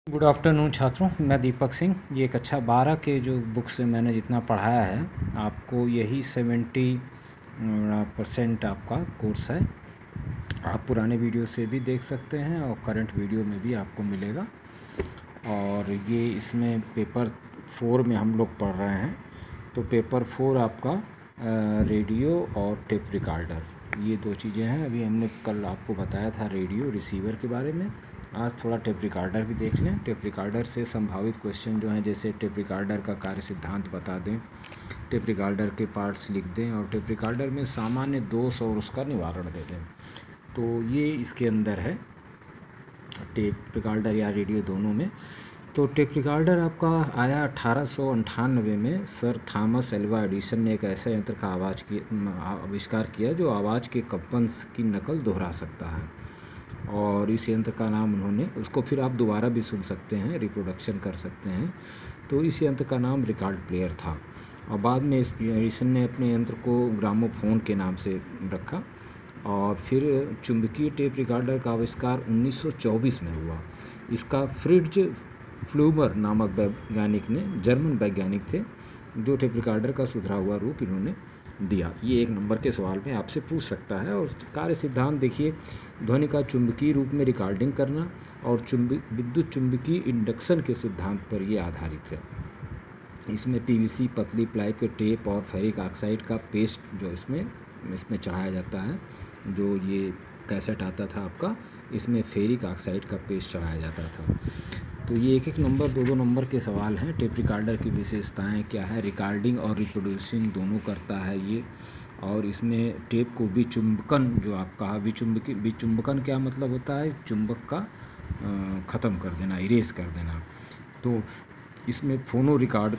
Good afternoon छात्रों, मैं दीपक सिंह। ये कक्षा 12 के जो बुक से मैंने जितना पढ़ाया है आपको यही 70% आपका कोर्स है। आप पुराने वीडियो से भी देख सकते हैं और करंट वीडियो में भी आपको मिलेगा। और ये इसमें पेपर 4 में हम लोग पढ़ रहे हैं। तो पेपर 4 आपका रेडियो और टेप रिकॉर्डर, ये दो चीज़ें हैं। अभी हमने कल आपको बताया था रेडियो रिसीवर के बारे में। आज थोड़ा टेप रिकॉर्डर भी देख लें। टेप रिकॉर्डर से संभावित क्वेश्चन जो हैं, जैसे टेप रिकॉर्डर का कार्य सिद्धांत बता दें, टेप रिकॉर्डर के पार्ट्स लिख दें और टेप रिकॉर्डर में सामान्य दोष और उसका निवारण दे दें। तो ये इसके अंदर है, टेप रिकॉर्डर या रेडियो दोनों में। तो टेप रिकॉर्डर आपका आया 1898 में। सर थॉमस एल्वा एडिसन ने एक ऐसे यंत्र का आविष्कार किया जो आवाज़ के कंपन की नकल दोहरा सकता है। और इस यंत्र का नाम उन्होंने, उसको फिर आप दोबारा भी सुन सकते हैं, रिप्रोडक्शन कर सकते हैं। तो इस यंत्र का नाम रिकॉर्ड प्लेयर था। और बाद में इस एडिसन ने अपने यंत्र को ग्रामोफोन के नाम से रखा। और फिर चुंबकीय टेप रिकॉर्डर का आविष्कार 1924 में हुआ। इसका फ्रिट्ज फ्लूमर नामक वैज्ञानिक ने, जर्मन वैज्ञानिक थे, जो टेप रिकॉर्डर का सुधरा हुआ रूप इन्होंने दिया। ये एक नंबर के सवाल में आपसे पूछ सकता है। और कार्य सिद्धांत देखिए, ध्वनि का चुंबकीय रूप में रिकॉर्डिंग करना और विद्युत चुंबकीय इंडक्शन के सिद्धांत पर ये आधारित है। इसमें पीवीसी पतली प्लाई पे टेप और फेरिक ऑक्साइड का पेस्ट जो इसमें चढ़ाया जाता है। जो ये कैसेट आता था आपका, इसमें फेरिक ऑक्साइड का पेस्ट चढ़ाया जाता था। तो ये एक नंबर, दो नंबर के सवाल हैं। टेप रिकॉर्डर की विशेषताएं क्या है? रिकॉर्डिंग और रिप्रोड्यूसिंग दोनों करता है ये। और इसमें टेप को विचुंबकन, जो आप कहा विचुंबकन क्या मतलब होता है? चुंबक का ख़त्म कर देना, इरेज कर देना। तो इसमें फोनो रिकॉर्ड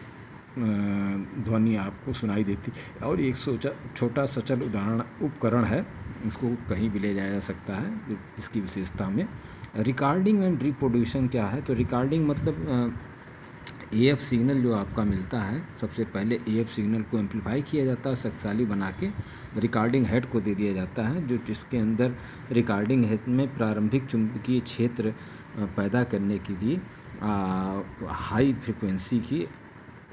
ध्वनि आपको सुनाई देती। और एक छोटा सचल उपकरण है, इसको कहीं भी ले जाया जा सकता है। इसकी विशेषता में रिकॉर्डिंग एंड रिप्रोड्यूशन क्या है? तो रिकॉर्डिंग मतलब एएफ सिग्नल जो आपका मिलता है, सबसे पहले एएफ सिग्नल को एम्पलीफाई किया जाता है, शक्तिशाली बना के रिकॉर्डिंग हेड को दे दिया जाता है, जो जिसके अंदर रिकॉर्डिंग हेड में प्रारंभिक चुंबकीय क्षेत्र पैदा करने के लिए हाई फ्रिक्वेंसी की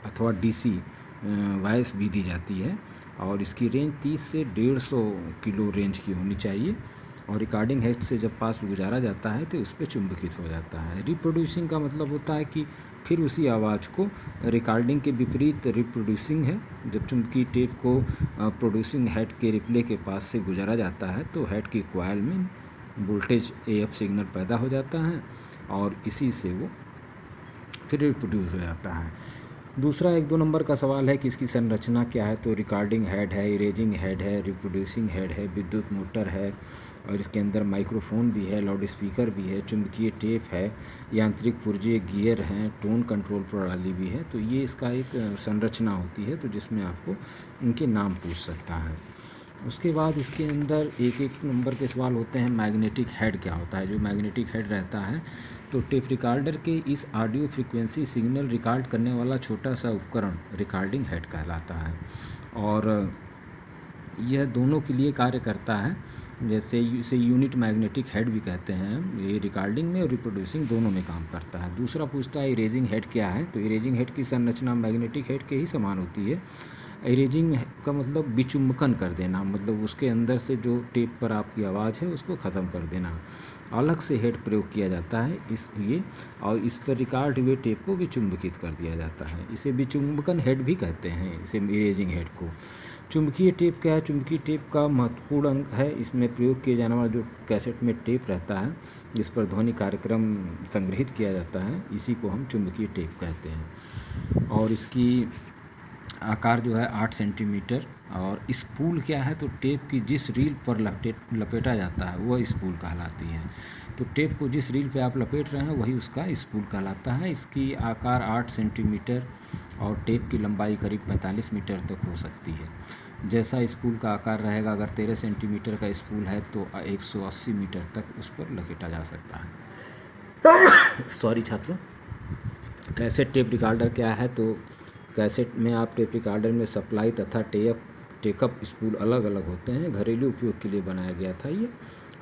अथवा डीसी वॉइस भी दी जाती है। और इसकी रेंज 30 से 150 किलो रेंज की होनी चाहिए। और रिकॉर्डिंग हेड से जब पास गुजारा जाता है तो उस पर चुंबकित हो जाता है। रिप्रोड्यूसिंग का मतलब होता है कि फिर उसी आवाज़ को, रिकॉर्डिंग के विपरीत रिप्रोड्यूसिंग है। जब चुंबकीय टेप को प्रोड्यूसिंग हेड के रिप्ले के पास से गुजारा जाता है तो हेड की कॉइल में वोल्टेज एएफ सिग्नल पैदा हो जाता है और इसी से वो फिर रिप्रोड्यूस हो जाता है। दूसरा 1-2 नंबर का सवाल है कि इसकी संरचना क्या है? तो रिकॉर्डिंग हेड है, इरेजिंग हेड है, रिप्रोड्यूसिंग हेड है, विद्युत मोटर है और इसके अंदर माइक्रोफोन भी है, लाउड स्पीकर भी है, चुंबकीय टेप है, यांत्रिक पुर्जे गियर हैं, टोन कंट्रोल प्रणाली भी है। तो ये इसका एक संरचना होती है, तो जिसमें आपको इनके नाम पूछ सकता है। उसके बाद इसके अंदर 1-1 नंबर के सवाल होते हैं। मैग्नेटिक हेड क्या होता है? जो मैग्नेटिक हेड रहता है, तो टेप रिकॉर्डर के इस ऑडियो फ्रीक्वेंसी सिग्नल रिकॉर्ड करने वाला छोटा सा उपकरण रिकॉर्डिंग हेड कहलाता है। और यह दोनों के लिए कार्य करता है, जैसे इसे यूनिट मैग्नेटिक हेड भी कहते हैं। ये रिकॉर्डिंग में और रिप्रोड्यूसिंग दोनों में काम करता है। दूसरा पूछता है इरेजिंग हेड क्या है? तो इरेजिंग हेड की संरचना मैग्नेटिक हेड के ही समान होती है। इरेजिंग का मतलब विचुंबकन कर देना, मतलब उसके अंदर से जो टेप पर आपकी आवाज़ है उसको ख़त्म कर देना। अलग से हेड प्रयोग किया जाता है इसलिए, और इस पर रिकॉर्ड हुए टेप को विचुंबकित कर दिया जाता है। इसे विचुंबकन हेड भी कहते हैं, इसे इरेजिंग हेड को। चुंबकीय टेप क्या है? चुंबकीय टेप का महत्वपूर्ण अंग है। इसमें प्रयोग किया जाने वाला जो कैसेट में टेप रहता है, जिस पर ध्वनि कार्यक्रम संग्रहित किया जाता है, इसी को हम चुंबकीय टेप कहते हैं। और इसकी आकार जो है 8 सेंटीमीटर। और स्पूल क्या है? तो टेप की जिस रील पर लपेटा जाता है वह स्पूल कहलाती है। तो टेप को जिस रील पे आप लपेट रहे हैं वही उसका स्पूल कहलाता है। इसकी आकार 8 सेंटीमीटर और टेप की लंबाई करीब 45 मीटर तक हो सकती है। जैसा स्पूल का आकार रहेगा, अगर 13 सेंटीमीटर का स्पूल है तो 180 मीटर तक उस पर लपेटा जा सकता है। सॉरी छात्रों। कैसेट टेप रिकॉर्डर क्या है? तो कैसेट में आप टेप रिकॉर्डर में सप्लाई तथा टेकअप स्पूल अलग अलग होते हैं। घरेलू उपयोग के लिए बनाया गया था ये।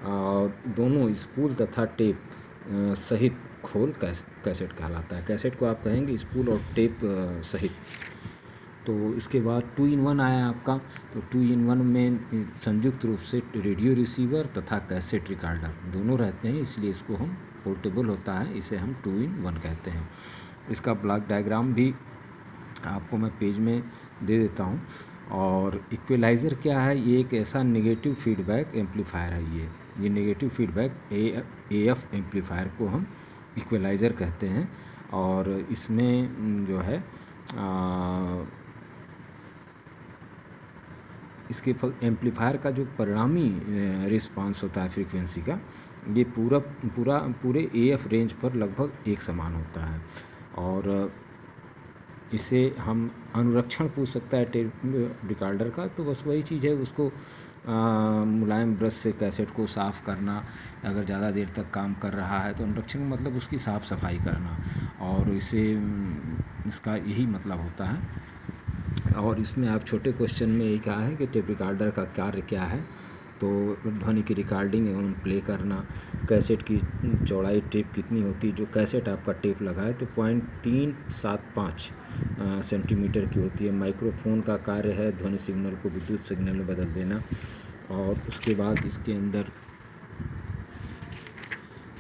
और दोनों स्पूल तथा टेप सहित खोल कैसेट कहलाता है। कैसेट को आप कहेंगे स्पूल और टेप सहित। तो इसके बाद 2-in-1 आया आपका। तो 2-in-1 में संयुक्त रूप से रेडियो रिसीवर तथा कैसेट रिकॉर्डर दोनों रहते हैं, इसलिए इसको हम पोर्टेबल होता है, इसे हम 2-in-1 कहते हैं। इसका ब्लॉक डायग्राम भी आपको मैं पेज में दे देता हूँ। और इक्वलाइज़र क्या है, ये एक ऐसा नेगेटिव फीडबैक एम्पलीफायर है। ये नेगेटिव फीडबैक AF एम्पलीफायर को हम इक्वलाइज़र कहते हैं। और इसमें जो है इसके एम्पलीफायर का जो परिणामी रिस्पांस होता है फ्रीक्वेंसी का, ये पूरे AF रेंज पर लगभग एक समान होता है। और इसे हम अनुरक्षण पूछ सकता है टेप रिकॉर्डर का, तो बस वही चीज़ है, उसको मुलायम ब्रश से कैसेट को साफ़ करना। अगर ज़्यादा देर तक काम कर रहा है तो अनुरक्षण मतलब उसकी साफ़ सफाई करना, और इसका यही मतलब होता है। और इसमें आप छोटे क्वेश्चन में यही कहा है कि टेप रिकॉर्डर का कार्य क्या है। तो ध्वनि की रिकॉर्डिंग एवं प्ले करना। कैसेट की चौड़ाई टेप कितनी होती है, जो कैसेट आपका टेप लगा है तो 0.375 सेंटीमीटर की होती है। माइक्रोफोन का कार्य है ध्वनि सिग्नल को विद्युत सिग्नल में बदल देना। और उसके बाद इसके अंदर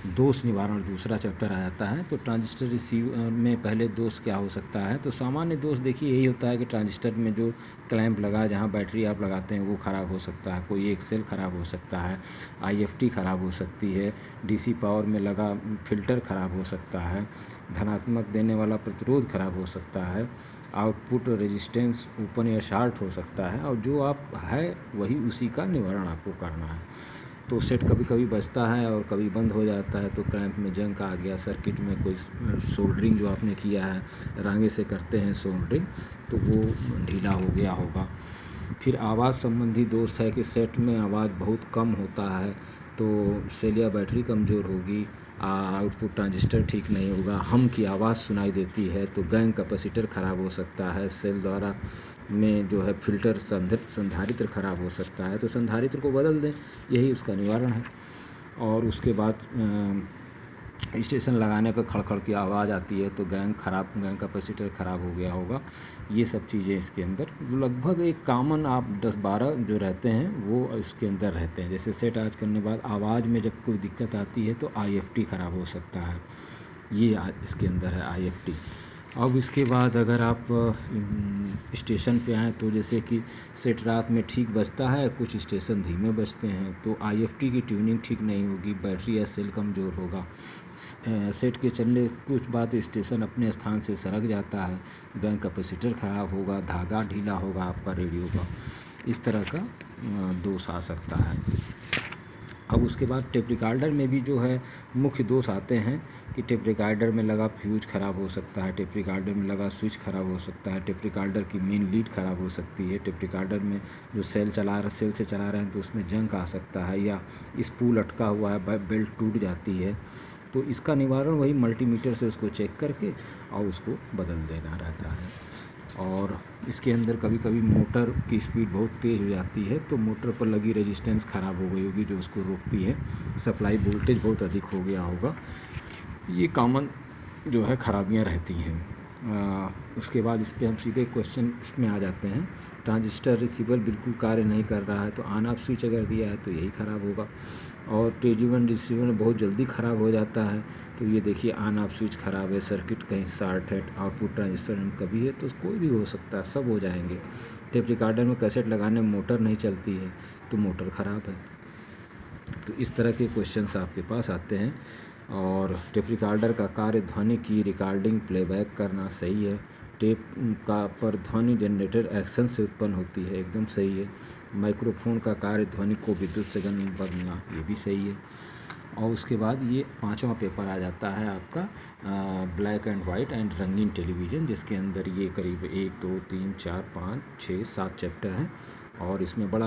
दोष निवारण दूसरा चैप्टर आ जाता है। तो ट्रांजिस्टर रिसीवर में पहले दोष क्या हो सकता है, तो सामान्य दोष देखिए यही होता है कि ट्रांजिस्टर में जो क्लैंप लगा है, जहाँ बैटरी आप लगाते हैं, वो ख़राब हो सकता है। कोई एक सेल ख़राब हो सकता है, IFT ख़राब हो सकती है, DC पावर में लगा फिल्टर ख़राब हो सकता है, धनात्मक देने वाला प्रतिरोध ख़राब हो सकता है, आउटपुट रेजिस्टेंस ओपन या शार्ट हो सकता है। और जो आप है वही उसी का निवारण आपको करना है। तो सेट कभी कभी बजता है और कभी बंद हो जाता है, तो क्रैंप में जंग आ गया, सर्किट में कोई सोल्डरिंग जो आपने किया है, रांगे से करते हैं सोल्डरिंग, तो वो ढीला हो गया होगा। फिर आवाज़ संबंधी दोष है कि सेट में आवाज़ बहुत कम होता है, तो सेल या बैटरी कमज़ोर होगी, आउटपुट ट्रांजिस्टर ठीक नहीं होगा, हम की आवाज़ सुनाई देती है, तो गैंग कैपेसिटर ख़राब हो सकता है, सेल द्वारा में जो है फिल्टर संधारित्र ख़राब हो सकता है, तो संधारित्र को बदल दें, यही उसका निवारण है। और उसके बाद स्टेशन लगाने पर खड़खड़ की आवाज़ आती है, तो गैंग कैपेसिटर ख़राब हो गया होगा। ये सब चीज़ें इसके अंदर लगभग एक कॉमन आप 10-12 जो रहते हैं वो इसके अंदर रहते हैं। जैसे सेट आज करने बाद आवाज़ में जब कोई दिक्कत आती है तो IFT ख़राब हो सकता है, ये इसके अंदर है IFT। अब इसके बाद अगर आप स्टेशन पे आएँ, तो जैसे कि सेट रात में ठीक बजता है, कुछ स्टेशन धीमे बजते हैं, तो IFT की ट्यूनिंग ठीक नहीं होगी, बैटरी या सेल कमज़ोर होगा। सेट के चलने कुछ बाद स्टेशन अपने स्थान से सरक जाता है, गैंग कैपेसिटर ख़राब होगा, धागा ढीला होगा आपका रेडियो का, इस तरह का दोष आ सकता है। अब उसके बाद टेप रिकॉर्डर में भी जो है मुख्य दोष आते हैं कि टेप रिकॉर्डर में लगा फ्यूज ख़राब हो सकता है, टेप रिकॉर्डर में लगा स्विच ख़राब हो सकता है, टेप रिकॉर्डर की मेन लीड ख़राब हो सकती है, टेप रिकॉर्डर में जो सेल से चला रहे हैं तो उसमें जंग आ सकता है, या स्पूल अटका हुआ है, बेल्ट टूट जाती है। तो इसका निवारण वही मल्टीमीटर से उसको चेक करके और उसको बदल देना रहता है। और इसके अंदर कभी कभी मोटर की स्पीड बहुत तेज़ हो जाती है, तो मोटर पर लगी रेजिस्टेंस ख़राब हो गई होगी जो उसको रोकती है, सप्लाई वोल्टेज बहुत अधिक हो गया होगा। ये कॉमन जो है ख़राबियाँ रहती हैं। उसके बाद इस पर हम सीधे क्वेश्चन इसमें आ जाते हैं। ट्रांजिस्टर रिसीवर बिल्कुल कार्य नहीं कर रहा है, तो ऑन ऑफ स्विच अगर दिया है तो यही ख़राब होगा। और ट्रांजिस्टर रिसीवर बहुत जल्दी ख़राब हो जाता है, तो ये देखिए ऑन ऑफ स्विच ख़राब है, सर्किट कहीं शॉर्ट है, आउटपुट ट्रांजिस्टर में कभी है, तो कोई भी हो सकता है, सब हो जाएंगे। टेप रिकॉर्डर में कैसेट लगाने में मोटर नहीं चलती है, तो मोटर ख़राब है। तो इस तरह के क्वेश्चंस आपके पास आते हैं। और टेप रिकॉर्डर का कार्य ध्वनि की रिकॉर्डिंग प्लेबैक करना, सही है। टेप का पर ध्वनि जनरेटर एक्शन से उत्पन्न होती है, एकदम सही है। माइक्रोफोन का कार्य ध्वनि को विद्युत सिग्नल में बदलना, ये भी सही है। और उसके बाद ये 5वां पेपर आ जाता है आपका ब्लैक एंड वाइट एंड रंगीन टेलीविज़न, जिसके अंदर ये करीब 1, 2, 3, 4, 5, 6, 7 चैप्टर हैं। और इसमें बड़ा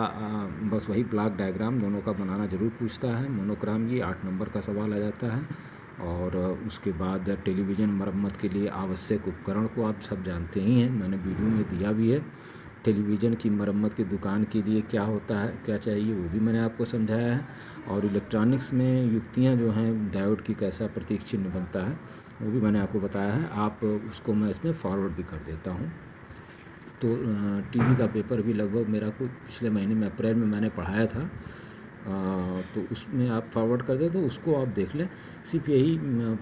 बस वही ब्लॉक डायग्राम दोनों का बनाना ज़रूर पूछता है। मोनोग्राम ये 8 नंबर का सवाल आ जाता है। और उसके बाद टेलीविज़न मरम्मत के लिए आवश्यक उपकरण को आप सब जानते ही हैं, मैंने वीडियो में दिया भी है। टेलीविज़न की मरम्मत की दुकान के लिए क्या होता है, क्या चाहिए, वो भी मैंने आपको समझाया है। और इलेक्ट्रॉनिक्स में युक्तियाँ जो हैं, डायोड की कैसा प्रतीक चिन्ह बनता है, वो भी मैंने आपको बताया है। आप उसको मैं इसमें फॉरवर्ड भी कर देता हूँ। तो टीवी का पेपर भी लगभग मेरा को पिछले महीने में अप्रैल में मैंने पढ़ाया था, तो उसमें आप फॉरवर्ड कर दे तो उसको आप देख लें। सिर्फ यही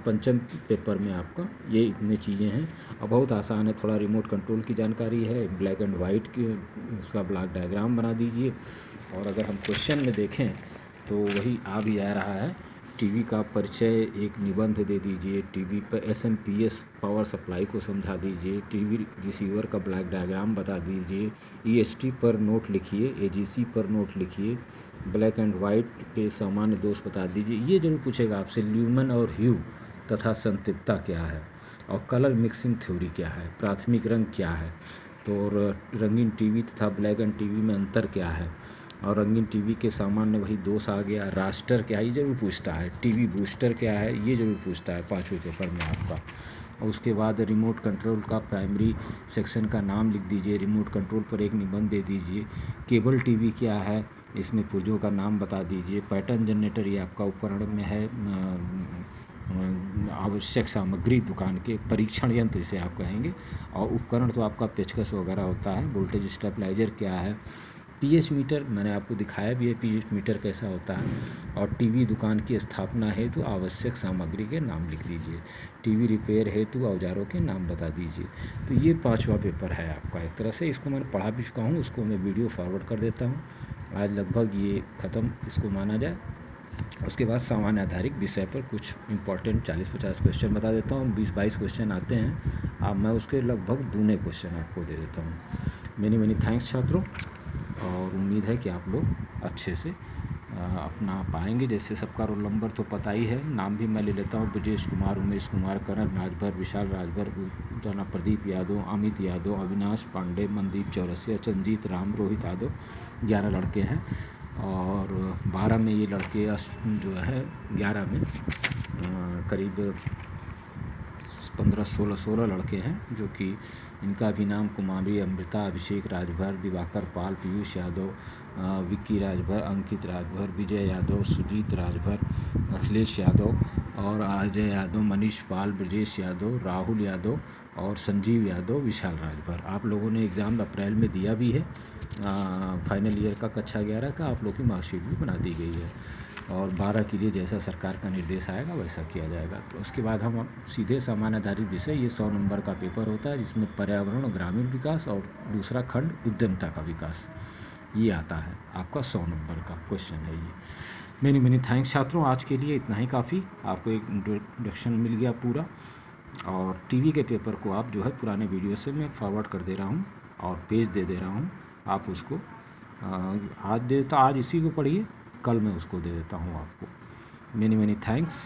पंचम पेपर में आपका ये इतनी चीज़ें हैं और बहुत आसान है। थोड़ा रिमोट कंट्रोल की जानकारी है, ब्लैक एंड वाइट की उसका ब्लॉक डायग्राम बना दीजिए। और अगर हम क्वेश्चन में देखें तो वही आ भी आ रहा है। टीवी का परिचय एक निबंध दे दीजिए, टीवी पर एसएमपीएस पावर सप्लाई को समझा दीजिए, टीवी रिसीवर का ब्लॉक डायग्राम बता दीजिए, ईएसटी पर नोट लिखिए, एजीसी पर नोट लिखिए, ब्लैक एंड वाइट के सामान्य दोष बता दीजिए। ये जरूर पूछेगा आपसे ल्यूमन और ह्यू तथा संतृप्तता क्या है, और कलर मिक्सिंग थ्योरी क्या है, प्राथमिक रंग क्या है, तो रंगीन टीवी तथा ब्लैक एंड टीवी में अंतर क्या है, और रंगीन टीवी के सामान्य वही दोष आ गया। रास्टर क्या है, ये जरूर पूछता है। टीवी बूस्टर क्या है, ये जरूर पूछता है 5वें पेपर में आपका। और उसके बाद रिमोट कंट्रोल का प्राइमरी सेक्शन का नाम लिख दीजिए, रिमोट कंट्रोल पर एक निबंध दे दीजिए। केबल टीवी क्या है, इसमें पुर्जों का नाम बता दीजिए। पैटर्न जनरेटर ये आपका उपकरण में है, आवश्यक सामग्री दुकान के, परीक्षण यंत्र इसे आप कहेंगे। और उपकरण तो आपका पेचकस वगैरह होता है। वोल्टेज स्टेबलाइजर क्या है, पीएच मीटर मैंने आपको दिखाया भी है, पीएच मीटर कैसा होता है। और टीवी दुकान की स्थापना हेतु आवश्यक सामग्री के नाम लिख दीजिए। टीवी रिपेयर हेतु औजारों के नाम बता दीजिए। तो ये 5वां पेपर है आपका। एक तरह से इसको मैंने पढ़ा भी चुका हूँ, उसको मैं वीडियो फॉरवर्ड कर देता हूँ। आज लगभग ये ख़त्म इसको माना जाए। उसके बाद सामान्य आधारित विषय पर कुछ इंपॉर्टेंट 40-50 क्वेश्चन बता देता हूँ। 20-22 क्वेश्चन आते हैं, अब मैं उसके लगभग दूने क्वेश्चन आपको दे देता हूँ। मेनी थैंक्स छात्रों, और उम्मीद है कि आप लोग अच्छे से अपना पाएंगे। जैसे सबका रोल नंबर तो पता ही है, नाम भी मैं ले लेता हूँ। ब्रजेश कुमार, उमेश कुमार, करण राजभर, विशाल राजभर, प्रदीप यादव, अमित यादव, अविनाश पांडे, मनदीप चौरसिया, चंजीत राम, रोहित यादव। 11 लड़के हैं और 12 में ये लड़के जो है 11 में करीब 15-16 लड़के हैं, जो कि इनका भी नाम कुमारी अमृता, अभिषेक राजभर, दिवाकर पाल, पीयूष यादव, विक्की राजभर, अंकित राजभर, विजय यादव, सुजीत राजभर, अखिलेश यादव और अजय यादव, मनीष पाल, ब्रजेश यादव, राहुल यादव और संजीव यादव, विशाल राजभर। आप लोगों ने एग्ज़ाम अप्रैल में दिया भी है, फाइनल ईयर का कक्षा 11 का आप लोग की मार्कशीट भी बना दी गई है। और 12 के लिए जैसा सरकार का निर्देश आएगा वैसा किया जाएगा। तो उसके बाद हम सीधे सामान्य आधारित विषय, ये 100 नंबर का पेपर होता है, जिसमें पर्यावरण और ग्रामीण विकास और दूसरा खंड उद्यमता का विकास, ये आता है आपका 100 नंबर का क्वेश्चन है ये। मेनी थैंक्स छात्रों, आज के लिए इतना ही काफ़ी। आपको एक इंट्रोडक्शन मिल गया पूरा। और टीवी के पेपर को आप जो है पुराने वीडियो से मैं फॉरवर्ड कर दे रहा हूँ और पेज दे रहा हूँ, आप उसको आज इसी को पढ़िए, कल मैं उसको दे देता हूँ आपको। Many thanks.